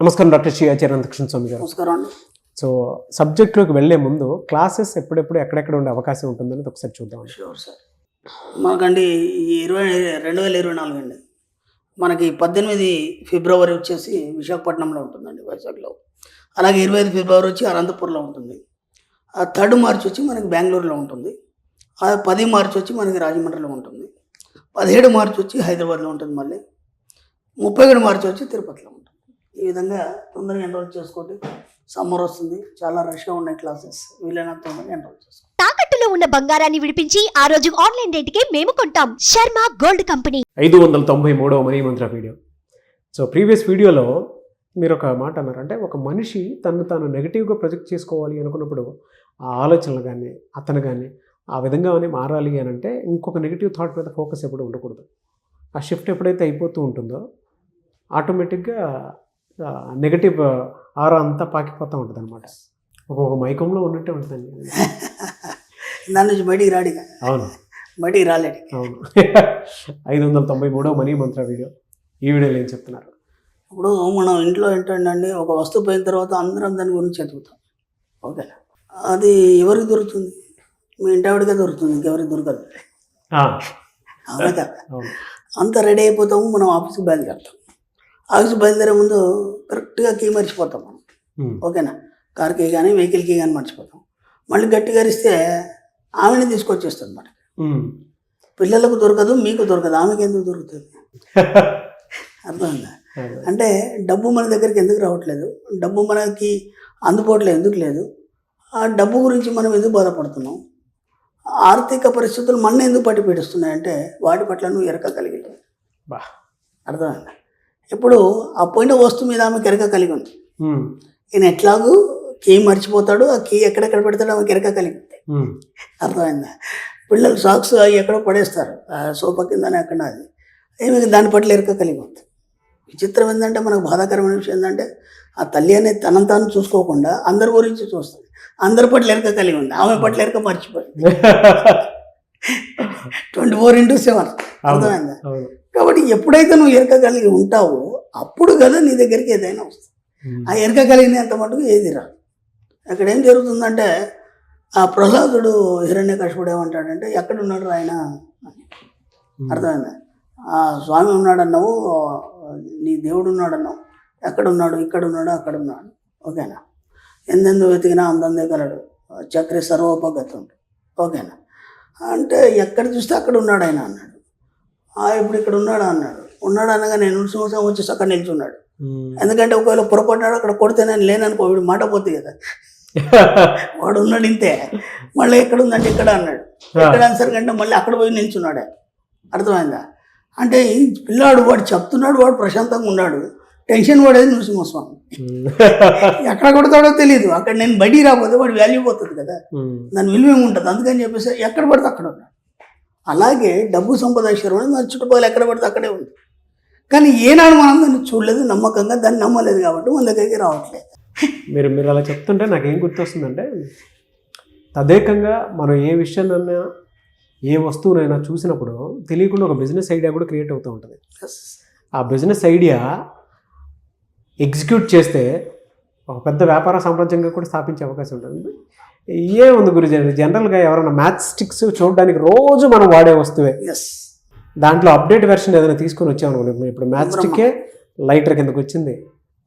నమస్కారం డాక్టర్ శ్రీ ఆచార్య అనంతకృష్ణ స్వామి గారు. నమస్కారం అండి. సో సబ్జెక్ట్లోకి వెళ్లే ముందు క్లాసెస్ ఎప్పుడెప్పుడు ఎక్కడెక్కడ ఉండే అవకాశం ఉంటుందని ఒకసారి చూద్దాం. Sure sir. మనకండి ఈ 2024 అండి, మనకి 18 ఫిబ్రవరి వచ్చేసి విశాఖపట్నంలో ఉంటుందండి, వైజాగ్లో. అలాగే 25 ఫిబ్రవరి వచ్చి అనంతపూర్లో ఉంటుంది. 3 మార్చి వచ్చి మనకి బెంగళూరులో ఉంటుంది. 10 మార్చి వచ్చి మనకి రాజమండ్రిలో ఉంటుంది. 17 మార్చి వచ్చి హైదరాబాద్లో ఉంటుంది. మళ్ళీ 31 మార్చి వచ్చి తిరుపతిలో ఉంటుంది. ఈ విధంగా తొందరగా ఎన్రోల్ చేసుకోండి. సమ్మర్ వస్తుంది, చాలా రష్గా ఉన్నాయి క్లాసెస్, వీలైనంత తొందరగా ఎన్రోల్ చేసుకోండి. తాకట్టులో ఉన్న బంగారాన్ని విడిపించి ఆ రోజు ఆన్లైన్ రేటుకే మేము కొంటాం. Sharma gold company. 593వ money Mantra video. So previous వీడియోలో మీరు ఒక మాట అన్నారు, అంటే ఒక మనిషి తను తాను నెగిటివ్గా ప్రొజెక్ట్ చేసుకోవాలి అనుకున్నప్పుడు ఆ ఆలోచనలు కానీ అతను కానీ ఆ విధంగానే మారాలి అని అంటే ఇంకొక నెగిటివ్ థాట్ మీద ఫోకస్ ఎప్పుడు ఉండకూడదు. ఆ షిఫ్ట్ ఎప్పుడైతే అయిపోతూ ఉంటుందో ఆటోమేటిక్గా నెగటివ్ ఆరా అంతా పాకిపోతూ ఉంటుంది అనమాట. ఒక్కొక్క మైకంలో ఉన్నట్టే ఉంటుందండి. దాని నుంచి బయటికి రాడి. అవును, బయటికి రాలేడు. అవును. 593వ మనీ మంత్ర వీడియో. ఈ వీడియోలో ఏం చెప్తున్నారు? ఇప్పుడు మనం ఇంట్లో ఏంటంటే ఒక వస్తువు పోయిన తర్వాత అందరం దాని గురించి చదువుతాం. ఓకే, అది ఎవరికి దొరుకుతుంది? మీ ఇంటి ఆవిడకే దొరుకుతుంది, ఇంకెవరికి దొరకదు. అవునా కదా? అంతా రెడీ అయిపోతాము, మనం ఆఫీస్కి బయలుదేరుతాం. ఆఫీస్కి బయలుదేరే ముందు కరెక్ట్గా కీ మర్చిపోతాం మనం. ఓకేనా? కార్కి కానీ వెహికల్కి కానీ మర్చిపోతాం. మళ్ళీ గట్టిగా అరిస్తే ఆమెని తీసుకొచ్చేస్తుంది మనకి. పిల్లలకు దొరకదు, మీకు దొరకదు, ఆమెకి ఎందుకు దొరుకుతుంది? అర్థమైందా? అంటే డబ్బు మన దగ్గరికి ఎందుకు రావట్లేదు, డబ్బు మనకి అందుబాటులో ఎందుకు లేదు, ఆ డబ్బు గురించి మనం ఎందుకు బాధపడుతున్నాం, ఆర్థిక పరిస్థితులు మన ఎందుకు పట్టి పీడిస్తున్నాయంటే వాటి పట్ల నువ్వు ఎరక కలిగి లేదు. అర్థమైందా? ఇప్పుడు ఆ పోయిన వస్తువు మీద ఆమెకి ఎరక కలిగి ఉంది. ఈయన ఎట్లాగూ కీ మర్చిపోతాడు, ఆ కీ ఎక్కడెక్కడ పెడతాడు ఆమెకి ఎరక కలిగి ఉంది. అర్థమైందా? పిల్లలు సాక్స్ అవి ఎక్కడో పడేస్తారు, సోఫా కిందనే అక్కడ. అది ఏమి దాని పట్ల ఎరక కలిగి ఉంది. విచిత్రం ఏంటంటే, మనకు బాధాకరమైన విషయం ఏంటంటే, ఆ తల్లి అనేది తనను తాను చూసుకోకుండా అందరి గురించి చూస్తుంది. అందరి పట్ల ఎరక కలిగి ఉంది, ఆమె పట్ల ఎరక మర్చిపోయింది. 24/7. అర్థమైందా? కాబట్టి ఎప్పుడైతే నువ్వు ఎరక కలిగి ఉంటావో అప్పుడు కదా నీ దగ్గరికి ఏదైనా వస్తుంది. ఆ ఎరక కలిగినంత మటుకు ఏది రాదు. అక్కడ ఏం జరుగుతుందంటే, ఆ ప్రహ్లాదుడు హిరణ్యకశిపుడు ఏమంటాడంటే, ఎక్కడున్నాడు ఆయన? అర్థమైందా? ఆ స్వామి ఉన్నాడన్నావు, నీ దేవుడు ఉన్నాడన్నావు, ఎక్కడున్నాడు? ఇక్కడ ఉన్నాడు, అక్కడ ఉన్నాడు. ఓకేనా? ఎందెందు వెతికినా అందందే కలడు, చక్రి సర్వోపగతుండు. ఓకేనా? అంటే ఎక్కడ చూస్తే అక్కడ ఉన్నాడు ఆయన అన్నాడు. ఇప్పుడు ఇక్కడ ఉన్నాడు అన్నాడు. ఉన్నాడు అనగా నేను సంవత్సరం వచ్చేసి అక్కడ నిల్చున్నాడు. ఎందుకంటే ఒకవేళ పొరపడ్డాడు అక్కడ కొడితే నేను లేననుకో, వీడు మాట పోతుంది కదా. వాడు ఉన్నాడు ఇంతే. మళ్ళీ ఎక్కడ ఉందంటే ఇక్కడ అన్నాడు. ఎక్కడ ఆన్సర్ కంటే మళ్ళీ అక్కడ పోయి నిల్చున్నాడు. అర్థమైందా? అంటే ఈ పిల్లాడు వాడు చెప్తున్నాడు, వాడు ప్రశాంతంగా ఉన్నాడు, టెన్షన్ పడేది నృసింహస్వామి. ఎక్కడ కొడతాడో తెలియదు. అక్కడ నేను బయటికి రాకపోతే వాడు వాల్యూ పోతుంది కదా, దాని విలువ ఏముంటుంది. అందుకని చెప్పేసి ఎక్కడ పడితే అక్కడ ఉన్నాడు. అలాగే డబ్బు సంపద ఐశ్వర్యం మన చుట్టుపక్కల ఎక్కడ పడితే అక్కడే ఉంది. కానీ ఏనాడు మనం దాన్ని చూడలేదు, నమ్మకంగా దాన్ని నమ్మలేదు, కాబట్టి మన దగ్గరికి రావట్లేదు. మీరు అలా చెప్తుంటే నాకేం గుర్తొస్తుందంటే, తదేకంగా మనం ఏ విషయాన్నైనా ఏ వస్తువునైనా చూసినప్పుడు తెలియకుండా ఒక బిజినెస్ ఐడియా కూడా క్రియేట్ అవుతూ ఉంటుంది. ఆ బిజినెస్ ఐడియా ఎగ్జిక్యూట్ చేస్తే ఒక పెద్ద వ్యాపార సామ్రాజ్యంగా కూడా స్థాపించే అవకాశం ఉంటుంది. ఏముంది గురించి, జనరల్గా ఎవరైనా మ్యాచ్ స్టిక్స్ చూడడానికి రోజు మనం వాడే వస్తువే, దాంట్లో అప్డేట్ వెర్షన్ ఏదైనా తీసుకొని వచ్చామనుకోండి. ఇప్పుడు మ్యాచ్ స్టిక్కే లైటర్ కిందకు వచ్చింది,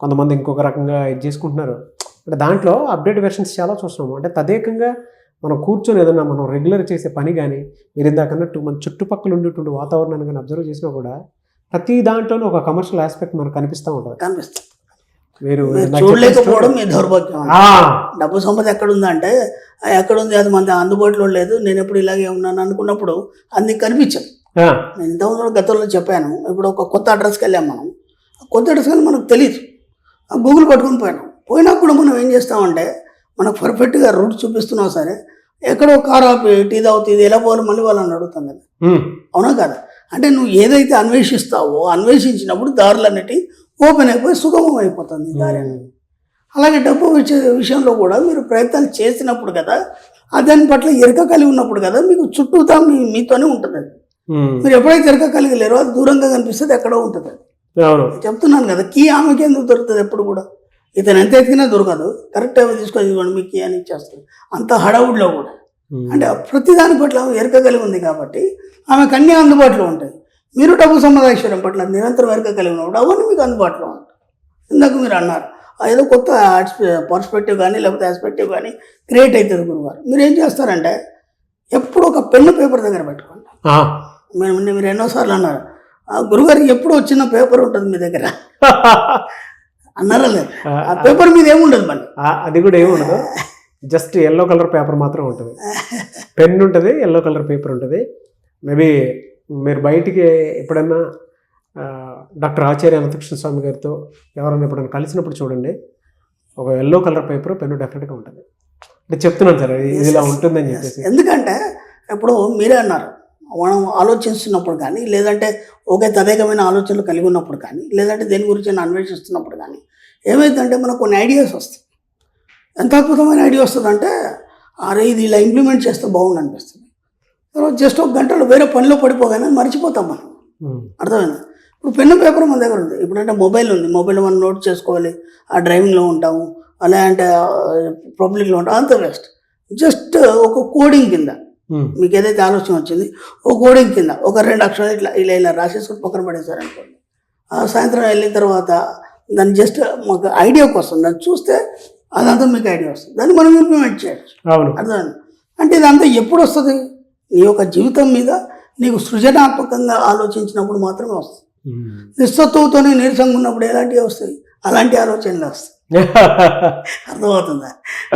కొంతమంది ఇంకొక రకంగా ఇది చేసుకుంటున్నారు. అంటే దాంట్లో అప్డేట్ వెర్షన్స్ చాలా చూస్తున్నాము. అంటే తదేకంగా మనం కూర్చొని ఏదైనా మనం రెగ్యులర్ చేసే పని కానీ, మీరు ఇందాకన్నట్టు మన చుట్టుపక్కల ఉండేటువంటి వాతావరణాన్ని కానీ అబ్జర్వ్ చేసినా కూడా ప్రతి దాంట్లోనూ ఒక కమర్షియల్ ఆస్పెక్ట్ మనకు కనిపిస్తూ ఉంటుంది. మీరు చూడలేకపోవడం మీ దౌర్భాగ్యం. డబ్బు సంపద ఎక్కడుందంటే ఎక్కడుంది, అది మన అందుబాటులో లేదు, నేను ఎప్పుడు ఇలాగే ఉన్నాను అనుకున్నప్పుడు అది నీకు కనిపించదు. నేను ఇంతకుముందు గతంలో చెప్పాను. ఇప్పుడు ఒక కొత్త అడ్రస్కి వెళ్ళాం మనం. కొత్త అడ్రస్ కానీ మనకు తెలియదు, గూగుల్ పట్టుకొని పోయినా కూడా మనం ఏం చేస్తామంటే, మనకు పర్ఫెక్ట్గా రూట్ చూపిస్తున్నావు సరే, ఎక్కడో కారు ఆపి టీ తాగుతుంది, ఎలా పోవాలి మళ్ళీ వాళ్ళని అడుగుతాం కదా. అవునా కదా? అంటే నువ్వు ఏదైతే అన్వేషిస్తావో అన్వేషించినప్పుడు దారులన్నిటి ఓపెన్ అయిపోయి సుగమం అయిపోతుంది దారి అనేది. అలాగే డబ్బు విషయంలో కూడా మీరు ప్రయత్నాలు చేసినప్పుడు కదా, దాని పట్ల ఎరక కలిగి ఉన్నప్పుడు కదా మీకు చుట్టూతా మీతోనే ఉంటుంది. అది మీరు ఎప్పుడైతే ఎరక కలిగి లేరో అది దూరంగా కనిపిస్తుంది, ఎక్కడో ఉంటుంది. అది అవును. చెప్తున్నాను కదా, కీ ఆమెకి ఎందుకు దొరుకుతుంది ఎప్పుడు కూడా? ఇతను ఎంత ఎతికినా దొరకదు. కరెక్ట్ టైం తీసుకొని ఇవ్వండి మీ కీ అని ఇచ్చేస్తుంది. అంత హడావుడిలో కూడా అంటే ప్రతి దాని పట్ల ఆమె ఎరక కలిగి ఉంది కాబట్టి ఆమెకు అన్నీ అందుబాటులో ఉంటాయి. మీరు డబ్బు సంపాదించడం పట్ల నిరంతరం ఎరక కలిగి ఉన్నప్పుడు అవన్నీ మీకు అందుబాటులో ఉంటాయి. ఇందాక మీరు అన్నారు ఏదో కొత్త పర్స్పెక్టివ్ కానీ లేకపోతే ఆస్పెక్టివ్ కానీ క్రియేట్ అవుతుంది గురువారు. మీరు ఏం చేస్తారంటే ఎప్పుడు ఒక పెన్ను పేపర్ దగ్గర పెట్టుకోండి. మీరు ఎన్నోసార్లు అన్నారు గురుగారికి ఎప్పుడు వచ్చిన పేపర్ ఉంటుంది మీ దగ్గర అన్నారా లేదు? ఆ పేపర్ మీద ఏముండదు మళ్ళీ, అది కూడా ఏముండదు, జస్ట్ ఎల్లో కలర్ పేపర్ మాత్రం ఉంటుంది. పెన్ ఉంటుంది, ఎల్లో కలర్ పేపర్ ఉంటుంది. మేబీ మీరు బయటికి ఎప్పుడైనా డాక్టర్ ఆచార్య అనంతకృష్ణ స్వామి గారితో ఎవరైనా ఎప్పుడైనా కలిసినప్పుడు చూడండి, ఒక ఎల్లో కలర్ పేపర్ పెన్ను డెఫినెట్గా ఉంటుంది. అంటే చెప్తున్నాను సార్ ఇది ఇలా ఉంటుందని చెప్పేసి. ఎందుకంటే ఇప్పుడు మీరే అన్నారు మనం ఆలోచిస్తున్నప్పుడు కానీ లేదంటే ఒకే తదేకమైన ఆలోచనలు కలిగి ఉన్నప్పుడు కానీ లేదంటే దేని గురించి అన్వేషిస్తున్నప్పుడు కానీ ఏమైందంటే మనకు కొన్ని ఐడియాస్ వస్తాయి. ఎంత అద్భుతమైన ఐడియా వస్తుందంటే అరే ఇది ఇలా ఇంప్లిమెంట్ చేస్తే బాగుండు అనిపిస్తుంది. తర్వాత జస్ట్ ఒక గంటలో వేరే పనిలో పడిపోగానే మర్చిపోతాం మనం. అర్థమైంది? ఇప్పుడు పెన్ను పేపర్ మన దగ్గర ఉంది. ఇప్పుడంటే మొబైల్ ఉంది, మొబైల్లో మనం నోట్ చేసుకోవాలి, ఆ డ్రైవింగ్లో ఉంటాము అలా అంటే పబ్లిక్లో ఉంటాం, అంత వేస్ట్. జస్ట్ ఒక కోడింగ్ కింద మీకు ఏదైతే ఆలోచన వచ్చింది ఒక కోడింగ్ కింద ఒక 2 అక్షరాలు ఇట్లా ఇలా ఇలా రాసేసుకుని పక్కన పడేశారు అనుకోండి. సాయంత్రం వెళ్ళిన తర్వాత దాన్ని జస్ట్ మాకు ఐడియాకి వస్తుంది, దాన్ని చూస్తే అదంతా మీకు ఐడియా వస్తుంది, దాన్ని మనం ఇంప్లిమెంట్ చేయొచ్చు. అర్థమైంది? అంటే ఇదంతా ఎప్పుడు వస్తుంది? నీ యొక్క జీవితం మీద నీకు సృజనాత్మకంగా ఆలోచించినప్పుడు మాత్రమే వస్తుంది. నిస్సత్వంతోనే నీరసంగా ఉన్నప్పుడు ఎలాంటివి వస్తాయి? అలాంటి ఆలోచనలు వస్తాయి. అర్థమవుతుందా?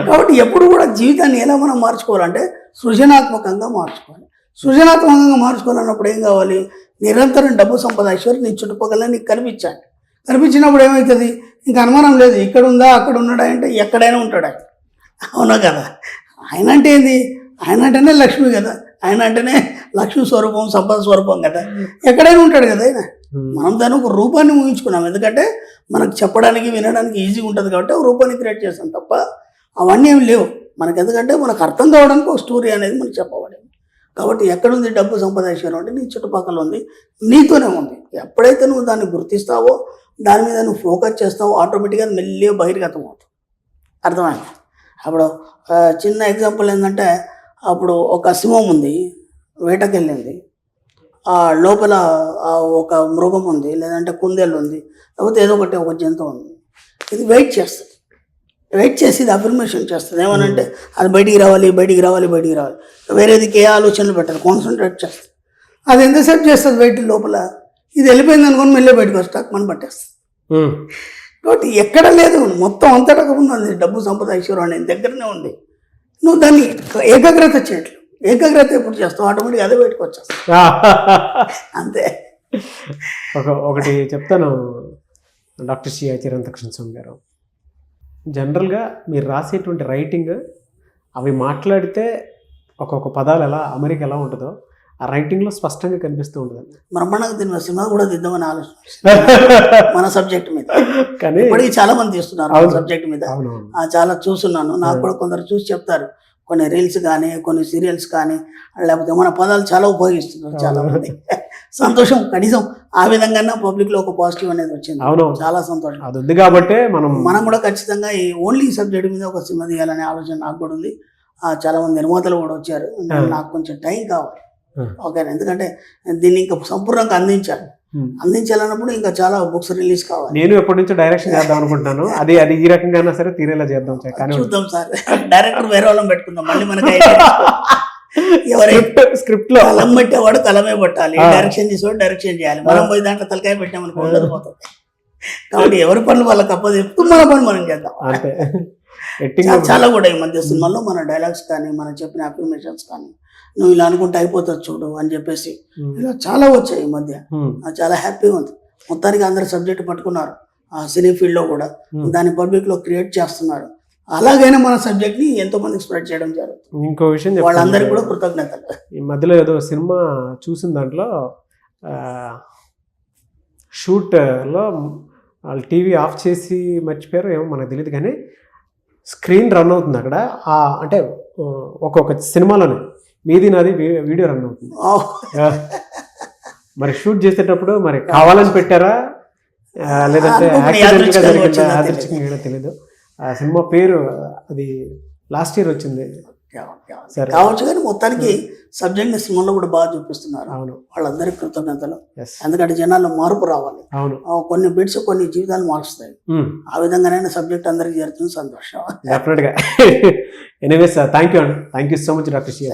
కాబట్టి ఎప్పుడు కూడా జీవితాన్ని ఎలా మనం మార్చుకోవాలంటే సృజనాత్మకంగా మార్చుకోవాలి. సృజనాత్మకంగా మార్చుకోవాలన్నప్పుడు ఏం కావాలి? నిరంతరం డబ్బు సంపాదించారు నీ చుట్టుపక్కల నీకు కనిపించాలి. కనిపించినప్పుడు ఏమవుతుంది? ఇంకా అనుమానం లేదు, ఇక్కడ ఉందా అక్కడ ఉన్నాడా అంటే ఎక్కడైనా ఉంటాడు ఆయన. అవునా కదా? ఆయన అంటే ఏంది? ఆయన అంటేనే లక్ష్మి కదా, ఆయన అంటేనే లక్ష్మి స్వరూపం సంపద స్వరూపం కదా, ఎక్కడైనా ఉంటాడు కదా ఆయన. మనం దాని ఒక రూపాన్ని ఊహించుకున్నాం, ఎందుకంటే మనకు చెప్పడానికి వినడానికి ఈజీగా ఉంటుంది కాబట్టి ఒక రూపాన్ని క్రియేట్ చేస్తాం తప్ప అవన్నీ ఏమి లేవు మనకు. ఎందుకంటే మనకు అర్థం కావడానికి ఒక స్టోరీ అనేది మనకు చెప్పబడింది. కాబట్టి ఎక్కడుంది డబ్బు సంపాదించారు అంటే నీ చుట్టుపక్కల ఉంది, నీతోనే ఉంది. ఎప్పుడైతే నువ్వు దాన్ని గుర్తిస్తావో దాని మీద నువ్వు ఫోకస్ చేస్తావో ఆటోమేటిక్గా మెల్లిగా బహిర్గతం అవుతుంది. అర్థమైంది? అప్పుడు చిన్న ఎగ్జాంపుల్ ఏంటంటే అప్పుడు ఒక సింహం ఉంది, వేటకెళ్ళింది, లోపల ఒక మృగం ఉంది లేదంటే కుందేళ్ళు ఉంది లేకపోతే ఏదో ఒకటి ఒక జంతువు ఉంది. ఇది వెయిట్ చేస్తుంది, వెయిట్ చేసి ఇది అఫర్మేషన్ చేస్తుంది. ఏమనంటే అది బయటికి రావాలి బయటికి రావాలి బయటికి రావాలి, వేరేదికి ఏ ఆలోచనలు పెట్టాలి, కాన్సన్ట్రేట్ చేస్తుంది. అది ఎంతసేపు చేస్తుంది వెయిట్ లోపల, ఇది వెళ్ళిపోయింది అనుకోని మెల్లే బయటకు వస్తాక మనం పట్టేస్తుంది. కాబట్టి ఎక్కడ లేదు, మొత్తం అంతటా ఉంది డబ్బు సంపద ఐశ్వర్యం అనేది దగ్గరనే ఉంది. నువ్వు దాన్ని ఏకాగ్రత చేయట్లేదు. ఏకాగ్రత ఎప్పుడు చేస్తావు ఆటోమేటిక్గా అదే బయటకు వచ్చేస్తావు, అంతే. ఒకటి చెప్తాను డాక్టర్ శ్రీ ఆచార్య అనంతకృష్ణ స్వామి గారు. జనరల్గా మీరు రాసేటువంటి రైటింగ్ అవి మాట్లాడితే ఒక్కొక్క పదాలు ఎలా అమరిక ఎలా ఉంటుందో ఆ రైటింగ్లో స్పష్టంగా కనిపిస్తూ ఉంటుంది. బ్రహ్మాండంగా తిన్న సినిమా కూడా తీద్దామని ఆలోచన మన సబ్జెక్ట్ మీద. కానీ ఇప్పటికీ చాలా మంది తీస్తున్నారు సబ్జెక్ట్ మీద, చాలా చూస్తున్నాను. నాకు కూడా కొందరు చూసి చెప్తారు, కొన్ని రీల్స్ కానీ కొన్ని సీరియల్స్ కానీ లేకపోతే మన పదాలు చాలా ఉపయోగిస్తున్నారు చాలా మంది. సంతోషం, కనీసం ఆ విధంగా పబ్లిక్ లో ఒక పాజిటివ్ అనేది వచ్చింది. చాలా సంతోషం. అది ఉంది కాబట్టి మనం కూడా ఖచ్చితంగా ఈ ఓన్లీ సబ్జెక్ట్ మీద ఒక సినిమా తీయాలనే ఆలోచన నాకు కూడా ఉంది. చాలా మంది నిర్మాతలు కూడా వచ్చారు. నాకు కొంచెం టైం కావాలి, ఓకే, ఎందుకంటే దీన్ని ఇంకా సంపూర్ణంగా అందించాలన్నప్పుడు ఇంకా చాలా బుక్స్ రిలీజ్ కావాలి. నేను ఎప్పటి నుంచో డైరెక్షన్ చేద్దాం అనుకుంటున్నాను. అది ఈ రకంగా సరే తీరేలా చేద్దాం, చూద్దాం సార్. డైరెక్టర్ వేరే వాళ్ళని పెట్టుకుందాం, మళ్ళీ మనకి స్క్రిప్ట్ లో కలం పెట్టేవాడు కలమే పట్టాలి, డైరెక్షన్ చేసేవాడు డైరెక్షన్ చేయాలి. మనం పోయి దాంట్లో తలకాయ పెట్టామనుకో ఉండదు పోతుంది. కాబట్టి ఎవరి పనులు వాళ్ళకి అప్పచెప్తూ మన పని మనం చేద్దాం. చాలా కూడా ఈ మధ్య సినిమాల్లో మన డైలాగ్స్ కానీ మనం చెప్పిన అఫర్మేషన్స్ కానీ నువ్వు ఇలా అనుకుంటే అయిపోతుంది చూడు అని చెప్పేసి ఇలా చాలా వచ్చాయి ఈ మధ్య. చాలా హ్యాపీగా ఉంది. మొత్తానికి అందరు సబ్జెక్ట్ పట్టుకున్నారు ఆ సినీ ఫీల్డ్ లో కూడా, దాన్ని పబ్లిక్ లో క్రియేట్ చేస్తున్నారు. అలాగైనా మన సబ్జెక్ట్ ని ఎంతో మందికి స్ప్రెడ్ చేయడం జరుగుతుంది. ఇంకో విషయం వాళ్ళందరికీ కూడా కృతజ్ఞతలు. ఈ మధ్యలో ఏదో సినిమా చూసిన దాంట్లో షూట్ లో వాళ్ళు టీవీ ఆఫ్ చేసి మర్చిపోయారు ఏమో మనకు తెలియదు, కానీ స్క్రీన్ రన్ అవుతుంది అక్కడ. అంటే ఒక్కొక్క సినిమాలోనే మీది నాది వీడియో రన్ అవుతుంది. మరి షూట్ చేసేటప్పుడు మరి కావాలని పెట్టారా లేదంటే అనుకోకుండా యాక్సిడెంట్గా యాదృచ్ఛికంగా జరిగిందా వచ్చిందా యాదృచ్ఛికంగా తెలియదు. ఆ సినిమా పేరు అది లాస్ట్ ఇయర్ వచ్చింది. సరే. కావచ్చు, కానీ మొత్తానికి సబ్జెక్ట్ ని సినిమాలో కూడా బాగా చూపిస్తున్నారు. అవును. వాళ్ళందరికీ కృతజ్ఞతలు. Yes. ఎందుకంటే జనాల్లో మార్పు రావాలి. అవును. కొన్ని బిట్స్ కొన్ని జీవితాలు మారుస్తాయి. ఆ విధంగానైనా సబ్జెక్ట్ అందరికి చేరుతుంది. సంతోషం. డెఫినెట్గా. ఎనీవేస్ థ్యాంక్ యూ అండి. Thank you so much doctor Shri.